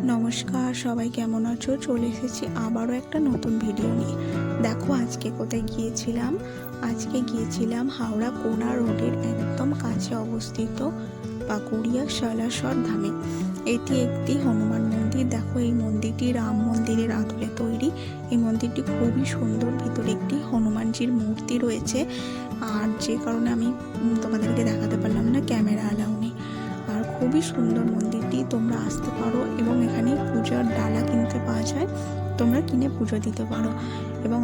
নমস্কার, সবাই কেমন আছো? চলে এসেছি আবারও একটা নতুন ভিডিও নিয়ে। দেখো আজকে কোথায় গিয়েছিলাম। আজকে গিয়েছিলাম হাওড়া কোনা রোডের একদম কাছে অবস্থিত পাকুড়িয়া সালাসর ধামে। এটি একটি হনুমান মন্দির। দেখো এই মন্দিরটি রাম মন্দিরের আদলে তৈরি। এই মন্দিরটি খুবই সুন্দর। ভিতরে একটি হনুমানজির মূর্তি রয়েছে, আর যে কারণে আমি তোমাদেরকে দেখাতে পারলাম না, ক্যামেরা অ্যালাউ নেই। আর খুবই সুন্দর মন্দিরটি, তোমরা আসতে পারো এবং এখানে পূজার ডালা কিনতে পাওয়া যায়, তোমরা কিনে পুজো দিতে পারো। এবং